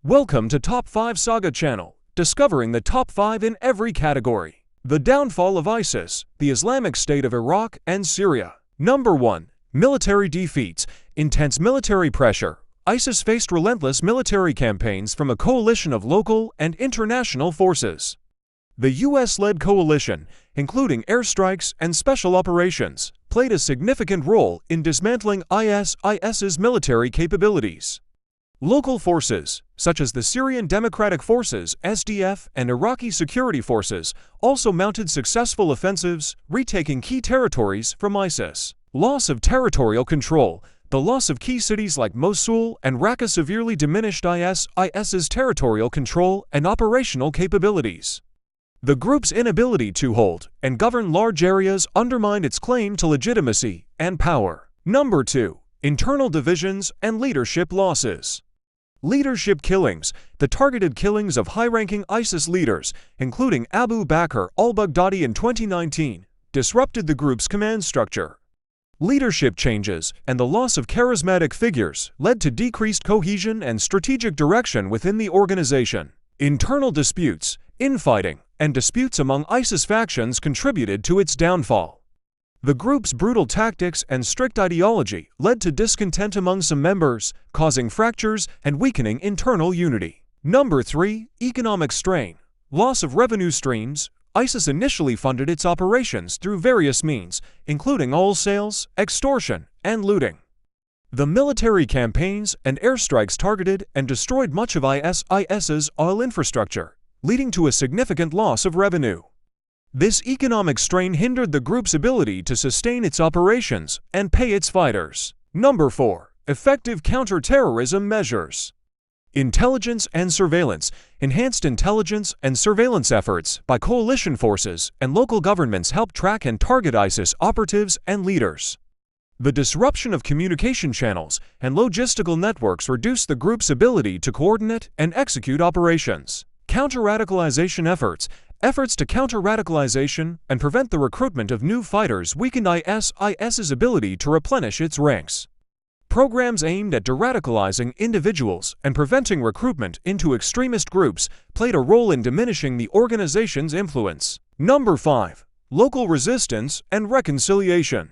Welcome to Top 5 Saga channel, discovering the top 5 in every category. The downfall of ISIS, the Islamic State of Iraq and Syria. Number 1. Military defeats. Intense military pressure. ISIS faced relentless military campaigns from a coalition of local and international forces. The US-led coalition, including airstrikes and special operations, played a significant role in dismantling ISIS's military capabilities. Local forces, such as the Syrian Democratic Forces (SDF) and Iraqi security forces, also mounted successful offensives, retaking key territories from ISIS. Loss of territorial control. The loss of key cities like Mosul and Raqqa severely diminished ISIS's territorial control and operational capabilities. The group's inability to hold and govern large areas undermined its claim to legitimacy and power. Number 2. Internal divisions and leadership losses. Leadership killings. The targeted killings of high-ranking ISIS leaders, including Abu Bakr al-Baghdadi in 2019, disrupted the group's command structure. Leadership changes and the loss of charismatic figures led to decreased cohesion and strategic direction within the organization. Internal disputes, infighting, and disputes among ISIS factions contributed to its downfall. The group's brutal tactics and strict ideology led to discontent among some members, causing fractures and weakening internal unity. Number 3. Economic strain. Loss of revenue streams. ISIS initially funded its operations through various means, including oil sales, extortion, and looting. The military campaigns and airstrikes targeted and destroyed much of ISIS's oil infrastructure, leading to a significant loss of revenue. This economic strain hindered the group's ability to sustain its operations and pay its fighters. Number 4. Effective counter-terrorism measures. Intelligence and surveillance. Enhanced intelligence and surveillance efforts by coalition forces and local governments helped track and target ISIS operatives and leaders. The disruption of communication channels and logistical networks reduced the group's ability to coordinate and execute operations. Counter-radicalization efforts. Efforts to counter radicalization and prevent the recruitment of new fighters weakened ISIS's ability to replenish its ranks. Programs aimed at de-radicalizing individuals and preventing recruitment into extremist groups played a role in diminishing the organization's influence. Number 5. Local resistance and reconciliation.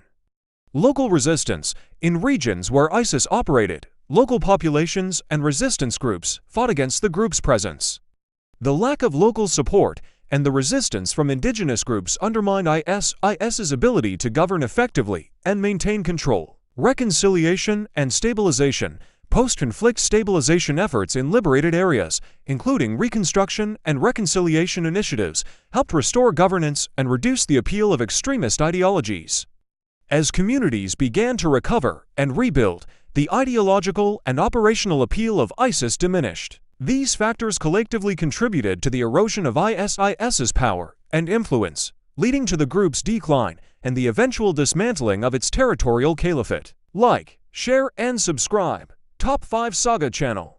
Local resistance. In regions where ISIS operated, local populations and resistance groups fought against the group's presence. The lack of local support and the resistance from indigenous groups undermined ISIS's ability to govern effectively and maintain control. Reconciliation and stabilization. Post-conflict stabilization efforts in liberated areas, including reconstruction and reconciliation initiatives, helped restore governance and reduce the appeal of extremist ideologies. As communities began to recover and rebuild, the ideological and operational appeal of ISIS diminished. These factors collectively contributed to the erosion of ISIS's power and influence, leading to the group's decline and the eventual dismantling of its territorial caliphate. Like, share, and subscribe. Top 5 Saga channel.